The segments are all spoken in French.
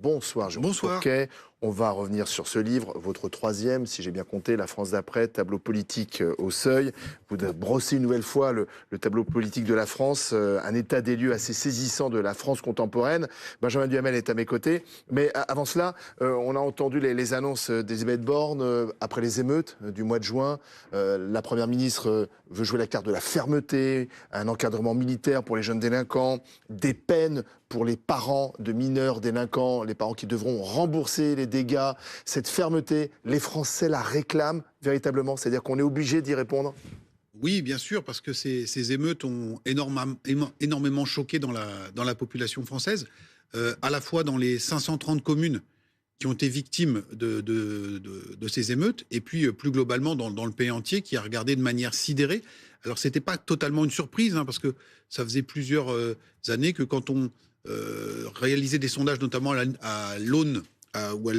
Bonsoir, Jérôme Bonsoir. Fourquet. On va revenir sur ce livre, votre troisième, si j'ai bien compté, La France d'après, tableau politique au seuil. Vous brossez une nouvelle fois le tableau politique de la France, un état des lieux assez saisissant de la France contemporaine. Benjamin Duhamel est à mes côtés. Mais avant cela, on a entendu les annonces d'Elisabeth Borne après les émeutes du mois de juin. La Première ministre veut jouer la carte de la fermeté, un encadrement militaire pour les jeunes délinquants, des peines pour les parents de mineurs délinquants, les parents qui devront rembourser les dégâts. Cette fermeté, les Français la réclament véritablement, c'est-à-dire qu'on est obligé d'y répondre. Oui, bien sûr, parce que ces émeutes ont énormément choqué dans la population française, à la fois dans les 530 communes qui ont été victimes de ces émeutes, et puis plus globalement dans le pays entier, qui a regardé de manière sidérée. Alors, ce n'était pas totalement une surprise, hein, parce que ça faisait plusieurs années que quand on réalisait des sondages, notamment à l'aune, ou à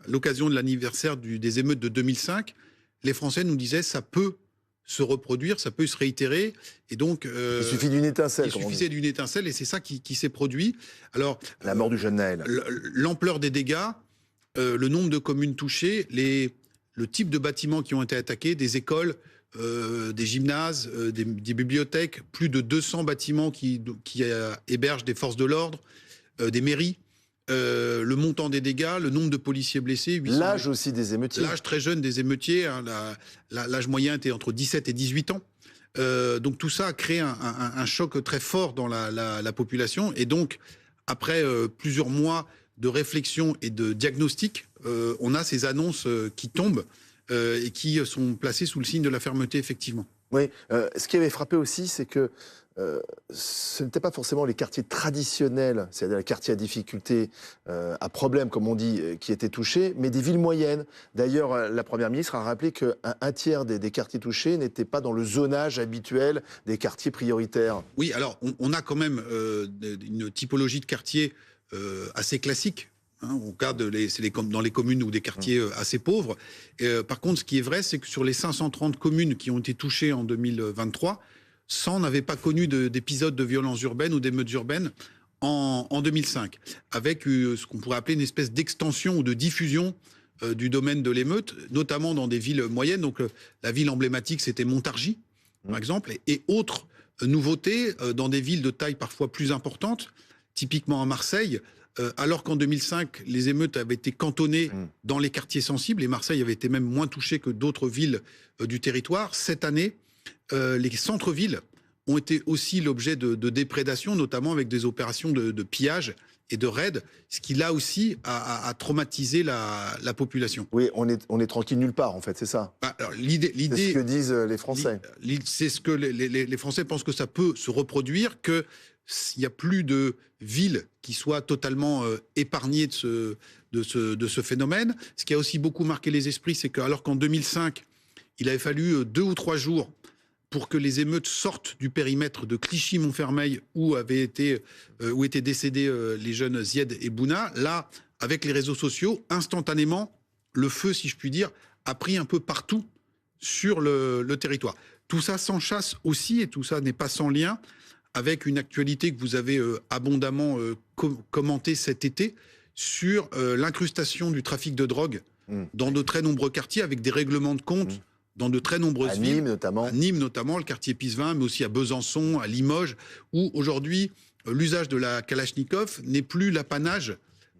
l'occasion de l'anniversaire des émeutes de 2005, les Français nous disaient ça peut se reproduire, ça peut se réitérer, et donc Il suffit d'une étincelle. il suffisait d'une étincelle, et c'est ça qui s'est produit. Alors La mort du jeune Naël. l'ampleur des dégâts, le nombre de communes touchées, le type de bâtiments qui ont été attaqués, des écoles, des gymnases, des bibliothèques, plus de 200 bâtiments qui hébergent des forces de l'ordre, des mairies. Le montant des dégâts, le nombre de policiers blessés. 800... L'âge aussi des émeutiers. L'âge très jeune des émeutiers, hein, l'âge moyen était entre 17 et 18 ans. Donc tout ça a créé un choc très fort dans la population. Et donc, après plusieurs mois de réflexion et de diagnostic, on a ces annonces qui tombent et qui sont placées sous le signe de la fermeté, effectivement. Oui, ce qui avait frappé aussi, c'est que ce n'étaient pas forcément les quartiers traditionnels, c'est-à-dire les quartiers à difficulté, à problème, comme on dit, qui étaient touchés, mais des villes moyennes. D'ailleurs, la Première ministre a rappelé qu'un tiers des quartiers touchés n'étaient pas dans le zonage habituel des quartiers prioritaires. Oui, alors on a quand même une typologie de quartier assez classique. Hein, on regarde dans les communes ou des quartiers assez pauvres. Par contre, ce qui est vrai, c'est que sur les 530 communes qui ont été touchées en 2023, 100 n'avaient pas connu d'épisodes de violence urbaine ou d'émeutes urbaines en 2005, avec ce qu'on pourrait appeler une espèce d'extension ou de diffusion du domaine de l'émeute, notamment dans des villes moyennes. Donc la ville emblématique, c'était Montargis, par exemple, et autres nouveautés dans des villes de taille parfois plus importante, typiquement à Marseille. Alors qu'en 2005, les émeutes avaient été cantonnées dans les quartiers sensibles, et Marseille avait été même moins touchée que d'autres villes du territoire. Cette année, les centres-villes ont été aussi l'objet de déprédation, notamment avec des opérations de pillage et de raids, ce qui là aussi a traumatisé la population. Oui, on est tranquille nulle part, en fait, c'est ça. Alors, C'est ce que disent les Français. C'est ce que les Français pensent, que ça peut se reproduire, qu'il n'y a plus de villes qui soient totalement épargnées de ce phénomène. Ce qui a aussi beaucoup marqué les esprits, c'est qu'alors qu'en 2005, il avait fallu 2 ou 3 jours pour que les émeutes sortent du périmètre de Clichy-Montfermeil où étaient décédés les jeunes Zied et Bouna. Là, avec les réseaux sociaux, instantanément, le feu, si je puis dire, a pris un peu partout sur le territoire. Tout ça s'enchasse aussi, et tout ça n'est pas sans lien avec une actualité que vous avez abondamment commentée cet été sur l'incrustation du trafic de drogue dans de très nombreux quartiers, avec des règlements de compte dans de très nombreuses villes. Notamment. À Nîmes notamment, le quartier Pisevin, mais aussi à Besançon, à Limoges, où aujourd'hui, l'usage de la Kalachnikov n'est plus l'apanage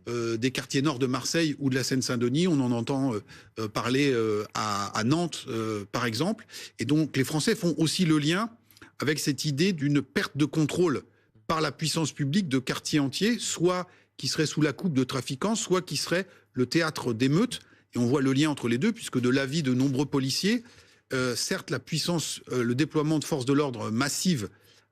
des quartiers nord de Marseille ou de la Seine-Saint-Denis. On en entend parler à Nantes, par exemple. Et donc, les Français font aussi le lien avec cette idée d'une perte de contrôle par la puissance publique de quartiers entiers, soit qui seraient sous la coupe de trafiquants, soit qui seraient le théâtre d'émeutes. Et on voit le lien entre les deux, puisque de l'avis de nombreux policiers, certes, la puissance, le déploiement de forces de l'ordre massives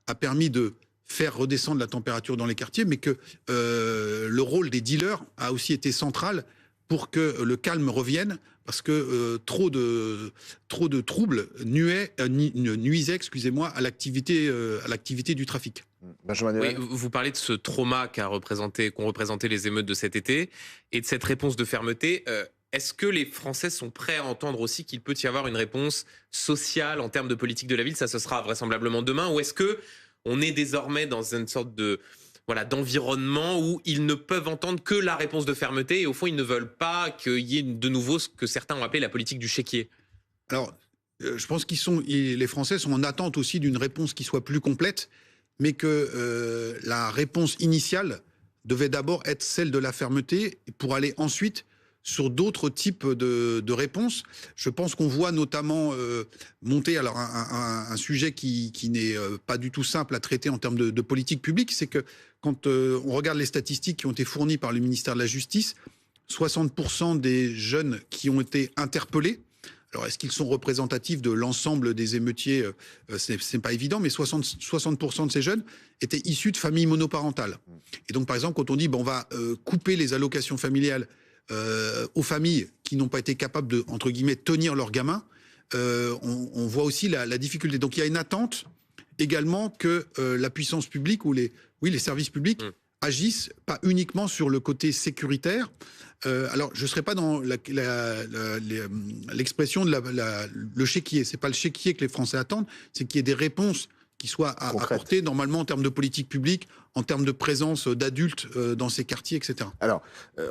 a permis de faire redescendre la température dans les quartiers, mais que le rôle des dealers a aussi été central pour que le calme revienne, parce que trop de troubles nuisaient, excusez-moi, à l'activité du trafic. Oui, vous parlez de ce trauma qu'ont représenté les émeutes de cet été et de cette réponse de fermeté. Est-ce que les Français sont prêts à entendre aussi qu'il peut y avoir une réponse sociale en termes de politique de la ville? Ça, ce sera vraisemblablement demain. Ou est-ce que on est désormais dans une sorte de voilà, d'environnement où ils ne peuvent entendre que la réponse de fermeté et au fond, ils ne veulent pas qu'il y ait de nouveau ce que certains ont appelé la politique du chéquier. Alors, je pense les Français sont en attente aussi d'une réponse qui soit plus complète, mais que la réponse initiale devait d'abord être celle de la fermeté pour aller ensuite sur d'autres types de réponses. Je pense qu'on voit notamment monter alors un sujet qui n'est pas du tout simple à traiter en termes de politique publique, c'est que quand on regarde les statistiques qui ont été fournies par le ministère de la Justice, 60% des jeunes qui ont été interpellés, alors est-ce qu'ils sont représentatifs de l'ensemble des émeutiers? C'est pas évident, mais 60% de ces jeunes étaient issus de familles monoparentales. Et donc par exemple, quand on dit on va couper les allocations familiales aux familles qui n'ont pas été capables de, entre guillemets, tenir leurs gamins, on voit aussi la difficulté. Donc il y a une attente également que la puissance publique ou les services publics agissent pas uniquement sur le côté sécuritaire. Alors je ne serais pas dans l'expression de le chéquier. C'est pas le chéquier que les Français attendent, c'est qu'il y ait des réponses qui soient apportées normalement en termes de politique publique, en termes de présence d'adultes dans ces quartiers, etc. Alors,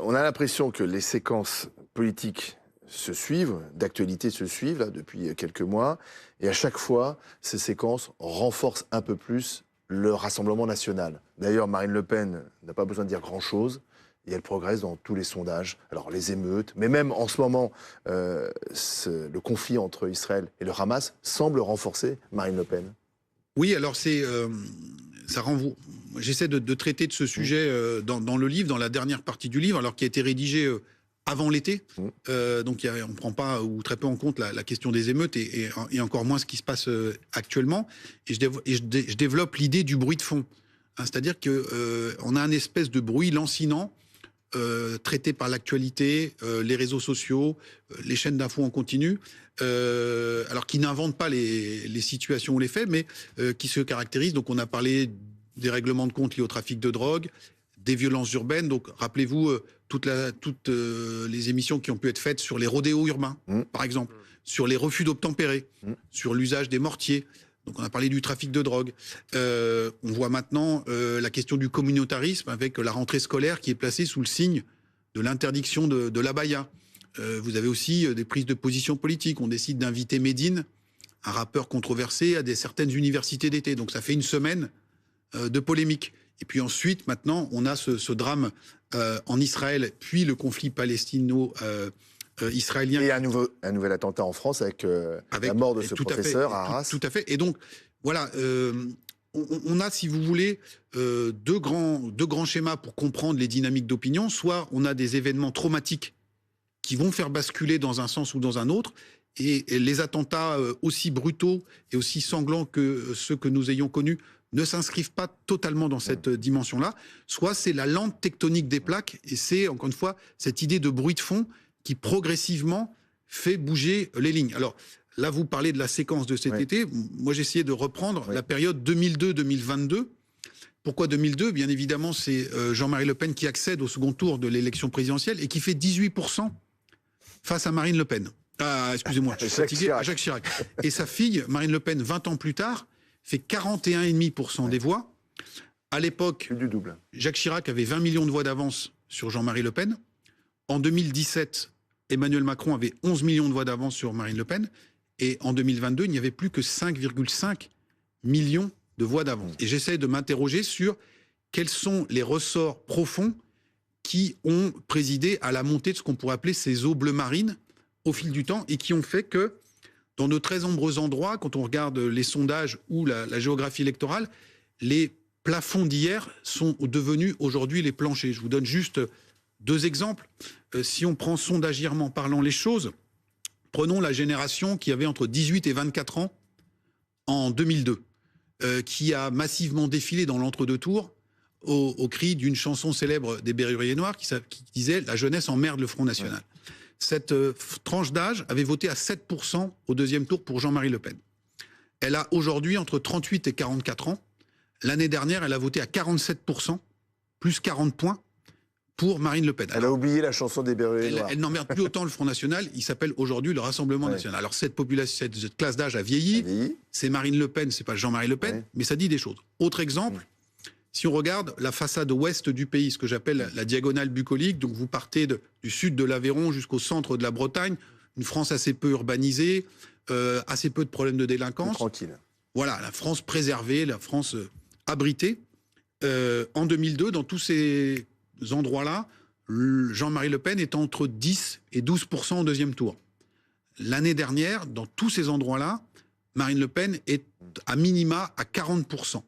on a l'impression que les séquences politiques se suivent, d'actualité se suivent là, depuis quelques mois, et à chaque fois, ces séquences renforcent un peu plus le Rassemblement national. D'ailleurs, Marine Le Pen n'a pas besoin de dire grand-chose, et elle progresse dans tous les sondages. Alors, les émeutes, mais même en ce moment, le conflit entre Israël et le Hamas semble renforcer Marine Le Pen. Oui, alors ça renvoie. J'essaie de traiter de ce sujet dans le livre, dans la dernière partie du livre, alors qui a été rédigé avant l'été. Donc on ne prend pas ou très peu en compte la question des émeutes et encore moins ce qui se passe actuellement. Et je développe l'idée du bruit de fond. Hein, c'est-à-dire qu'on a un espèce de bruit lancinant traité par l'actualité, les réseaux sociaux, les chaînes d'infos en continu, alors qui n'inventent pas les situations ou les faits, mais qui se caractérisent. Donc on a parlé des règlements de compte liés au trafic de drogue, des violences urbaines. Donc rappelez-vous toutes les émissions qui ont pu être faites sur les rodéos urbains, par exemple, sur les refus d'obtempérer, sur l'usage des mortiers. Donc on a parlé du trafic de drogue. On voit maintenant la question du communautarisme avec la rentrée scolaire qui est placée sous le signe de l'interdiction de l'abaya. Vous avez aussi des prises de position politiques. On décide d'inviter Médine, un rappeur controversé, à certaines universités d'été. Donc ça fait une semaine de polémique. Et puis ensuite, maintenant, on a ce drame en Israël, puis le conflit palestino-israélien. Et un nouvel attentat en France avec la mort de ce professeur à Arras. Tout à fait. Et donc, voilà, on a, si vous voulez, deux grands schémas pour comprendre les dynamiques d'opinion. Soit on a des événements traumatiques qui vont faire basculer dans un sens ou dans un autre. Et les attentats aussi brutaux et aussi sanglants que ceux que nous ayons connus ne s'inscrivent pas totalement dans cette dimension-là. Soit c'est la lente tectonique des plaques, et c'est, encore une fois, cette idée de bruit de fond qui progressivement fait bouger les lignes. Alors là, vous parlez de la séquence de cet été. Moi, j'ai essayé de reprendre la période 2002-2022. Pourquoi 2002 ? Bien évidemment, c'est Jean-Marie Le Pen qui accède au second tour de l'élection présidentielle et qui fait 18% face à Marine Le Pen. Ah, excusez-moi, je suis fatigué. Jacques Chirac. Et sa fille, Marine Le Pen, 20 ans plus tard, fait 41,5% des voix. À l'époque, du double. Jacques Chirac avait 20 millions de voix d'avance sur Jean-Marie Le Pen. En 2017, Emmanuel Macron avait 11 millions de voix d'avance sur Marine Le Pen. Et en 2022, il n'y avait plus que 5,5 millions de voix d'avance. Et j'essaie de m'interroger sur quels sont les ressorts profonds qui ont présidé à la montée de ce qu'on pourrait appeler ces eaux bleues marines au fil du temps et qui ont fait que dans de très nombreux endroits, quand on regarde les sondages ou la géographie électorale, les plafonds d'hier sont devenus aujourd'hui les planchers. Je vous donne juste deux exemples. Si on prend sondagièrement parlant les choses, prenons la génération qui avait entre 18 et 24 ans en 2002, qui a massivement défilé dans l'entre-deux tours au cri d'une chanson célèbre des Berruriers Noirs qui disait « La jeunesse emmerde le Front National ». Cette tranche d'âge avait voté à 7% au deuxième tour pour Jean-Marie Le Pen. Elle a aujourd'hui entre 38 et 44 ans. L'année dernière, elle a voté à 47%, plus 40 points, pour Marine Le Pen. Elle a oublié la chanson des Berruriers Noirs. Elle n'emmerde plus autant le Front National. Il s'appelle aujourd'hui le Rassemblement National. Alors cette classe d'âge a vieilli. C'est Marine Le Pen, c'est pas Jean-Marie Le Pen, mais ça dit des choses. Autre exemple, Si on regarde la façade ouest du pays, ce que j'appelle la diagonale bucolique, donc vous partez du sud de l'Aveyron jusqu'au centre de la Bretagne, une France assez peu urbanisée, assez peu de problèmes de délinquance. Tranquille. Voilà, la France préservée, la France abritée. En 2002, dans tous ces endroits-là, Jean-Marie Le Pen est entre 10 et 12% au deuxième tour. L'année dernière, dans tous ces endroits-là, Marine Le Pen est à minima à 40%.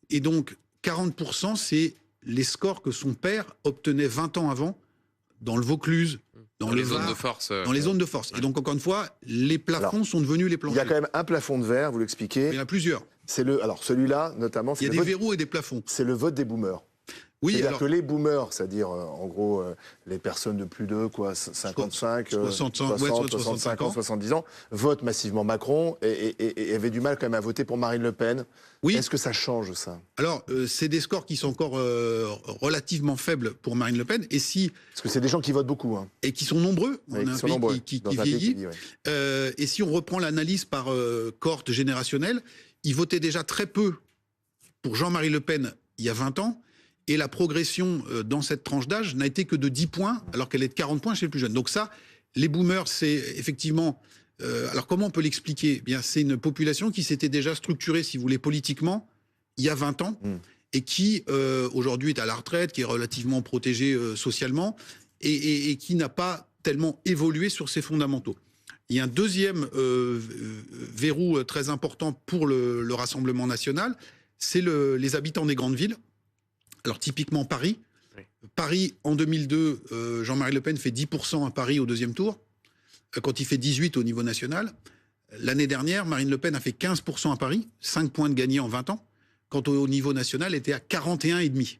Et donc, 40%, c'est les scores que son père obtenait 20 ans avant dans le Vaucluse, dans les zones de force. Dans les zones de force. Et donc, encore une fois, les plafonds sont devenus les planchers. Il y a quand même un plafond de verre, vous l'expliquez. Il y en a plusieurs. Alors celui-là, notamment, il y a des verrous et des plafonds. C'est le vote des boomers. Oui, c'est-à-dire que les boomers, c'est-à-dire en gros les personnes de plus de 55, 65 ans, 70 ans, votent massivement Macron et avaient du mal quand même à voter pour Marine Le Pen. Oui. Est-ce que ça change ça? Alors, c'est des scores qui sont encore relativement faibles pour Marine Le Pen. Parce que c'est des gens qui votent beaucoup. Hein. Et qui sont nombreux. Oui, on a un pays qui vieillit. Et si on reprend l'analyse par cohorte générationnelle, ils votaient déjà très peu pour Jean-Marie Le Pen il y a 20 ans. Et la progression dans cette tranche d'âge n'a été que de 10 points, alors qu'elle est de 40 points chez les plus jeunes. Donc ça, les boomers, c'est effectivement... alors comment on peut l'expliquer? Eh bien, c'est une population qui s'était déjà structurée, si vous voulez, politiquement, il y a 20 ans, et qui aujourd'hui est à la retraite, qui est relativement protégée socialement, et qui n'a pas tellement évolué sur ses fondamentaux. Il y a un deuxième verrou très important pour le Rassemblement national, c'est les habitants des grandes villes. Alors typiquement Paris. Oui. Paris, en 2002, Jean-Marie Le Pen fait 10% à Paris au deuxième tour, quand il fait 18% au niveau national. L'année dernière, Marine Le Pen a fait 15% à Paris, 5 points de gagné en 20 ans, quand au niveau national, elle était à 41,5%.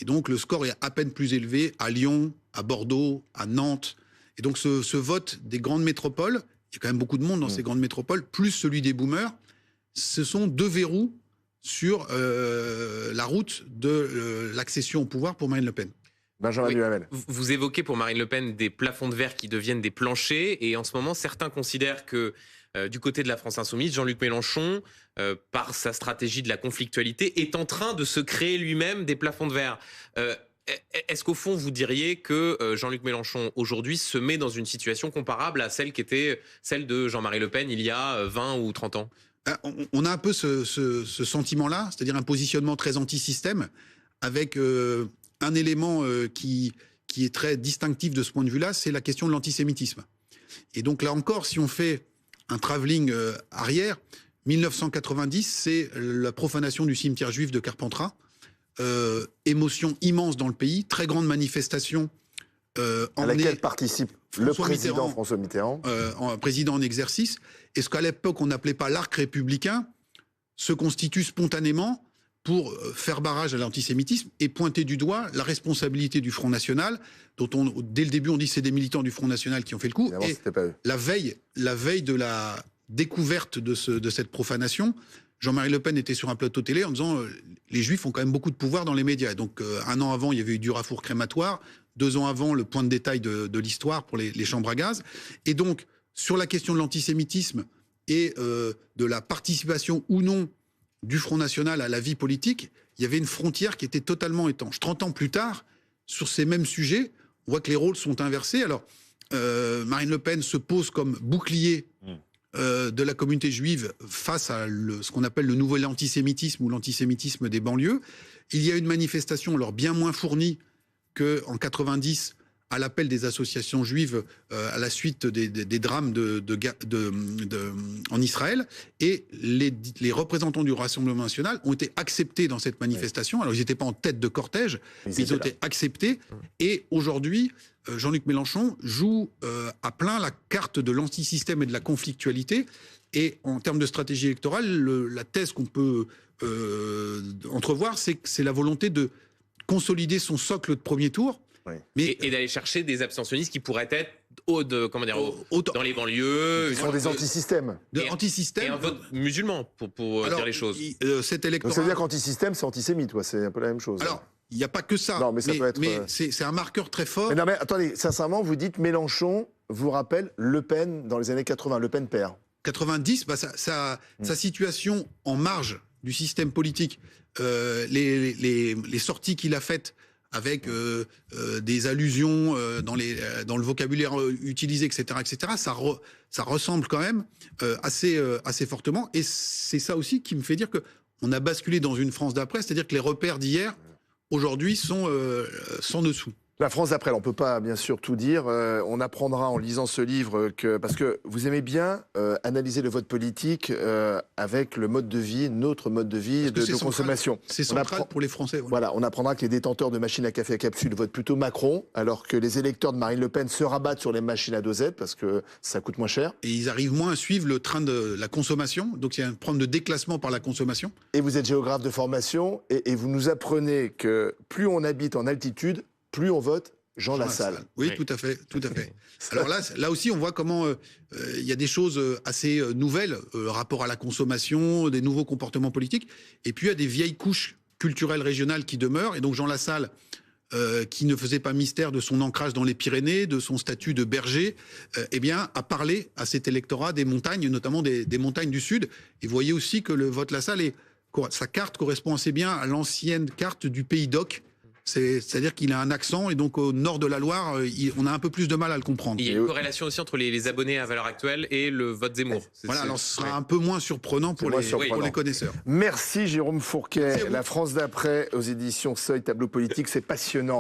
Et donc le score est à peine plus élevé à Lyon, à Bordeaux, à Nantes. Et donc ce vote des grandes métropoles, il y a quand même beaucoup de monde dans ces grandes métropoles, plus celui des boomers, ce sont deux verrous sur la route de l'accession au pouvoir pour Marine Le Pen. Benjamin Duhamel. Vous évoquez pour Marine Le Pen des plafonds de verre qui deviennent des planchers, et en ce moment, certains considèrent que du côté de la France insoumise, Jean-Luc Mélenchon, par sa stratégie de la conflictualité, est en train de se créer lui-même des plafonds de verre. Est-ce qu'au fond, vous diriez que Jean-Luc Mélenchon, aujourd'hui, se met dans une situation comparable à celle qui était celle de Jean-Marie Le Pen il y a 20 ou 30 ans? On a un peu ce sentiment-là, c'est-à-dire un positionnement très anti-système, avec un élément qui est très distinctif de ce point de vue-là, c'est la question de l'antisémitisme. Et donc là encore, si on fait un travelling arrière, 1990, c'est la profanation du cimetière juif de Carpentras, émotion immense dans le pays, très grande manifestation. À laquelle participe le président François Mitterrand. Président en exercice. Et ce qu'à l'époque on n'appelait pas l'arc républicain se constitue spontanément pour faire barrage à l'antisémitisme et pointer du doigt la responsabilité du Front National, dont dès le début on dit que c'est des militants du Front National qui ont fait le coup. Et c'était pas eux. La veille de la découverte de cette profanation, Jean-Marie Le Pen était sur un plateau télé en disant les Juifs ont quand même beaucoup de pouvoir dans les médias. Et donc un an avant, il y avait eu Durafour crématoire. 2 ans avant, le point de détail de l'histoire pour les chambres à gaz. Et donc, sur la question de l'antisémitisme et de la participation ou non du Front National à la vie politique, il y avait une frontière qui était totalement étanche. 30 ans plus tard, sur ces mêmes sujets, on voit que les rôles sont inversés. Alors, Marine Le Pen se pose comme bouclier de la communauté juive face à ce qu'on appelle le nouvel antisémitisme ou l'antisémitisme des banlieues. Il y a une manifestation, alors bien moins fournie qu'en 90, à l'appel des associations juives à la suite des drames en Israël. Et les représentants du Rassemblement national ont été acceptés dans cette manifestation. Alors, ils n'étaient pas en tête de cortège, mais ils ont été acceptés. Et aujourd'hui, Jean-Luc Mélenchon joue à plein la carte de l'antisystème et de la conflictualité. Et en termes de stratégie électorale, la thèse qu'on peut entrevoir, c'est que c'est la volonté de consolider son socle de premier tour. Oui. Et d'aller chercher des abstentionnistes qui pourraient être dans les banlieues. Ils sont des antisystèmes. Antisystèmes. Et un vote musulman, pour dire les choses. Cet électorat... Donc ça veut dire qu'antisystème, c'est antisémite, c'est un peu la même chose. Alors, il n'y a pas que ça. Non, mais ça peut être... c'est un marqueur très fort. Mais non, mais attendez, sincèrement, vous dites Mélenchon vous rappelle Le Pen dans les années 80, Le Pen père. 90, sa situation en marge du système politique, les sorties qu'il a faites avec des allusions dans le vocabulaire utilisé, etc., ça ressemble quand même assez fortement. Et c'est ça aussi qui me fait dire que on a basculé dans une France d'après, c'est-à-dire que les repères d'hier, aujourd'hui, sont sans dessous. La France d'après, on ne peut pas bien sûr tout dire. On apprendra en lisant ce livre parce que vous aimez bien analyser le vote politique avec le mode de vie, notre mode de vie de consommation. C'est central pour les Français. Voilà, on apprendra que les détenteurs de machines à café à capsule votent plutôt Macron, alors que les électeurs de Marine Le Pen se rabattent sur les machines à dosette parce que ça coûte moins cher. Et ils arrivent moins à suivre le train de la consommation. Donc il y a un problème de déclassement par la consommation. Et vous êtes géographe de formation et vous nous apprenez que plus on habite en altitude, plus on vote Jean Lassalle. Oui, tout à fait. Alors là aussi, on voit comment il y a des choses assez nouvelles, rapport à la consommation, des nouveaux comportements politiques. Et puis il y a des vieilles couches culturelles régionales qui demeurent. Et donc Jean Lassalle, qui ne faisait pas mystère de son ancrage dans les Pyrénées, de son statut de berger, a parlé à cet électorat des montagnes, notamment des montagnes du Sud. Et vous voyez aussi que le vote Lassalle, sa carte correspond assez bien à l'ancienne carte du Pays d'Oc. C'est-à-dire qu'il a un accent et donc au nord de la Loire, on a un peu plus de mal à le comprendre. Il y a une corrélation aussi entre les abonnés à valeur actuelle et le vote Zemmour. Voilà, alors ce sera un peu moins surprenant pour les connaisseurs. Merci Jérôme Fourquet. La France d'après aux éditions Seuil, tableau politique, c'est passionnant.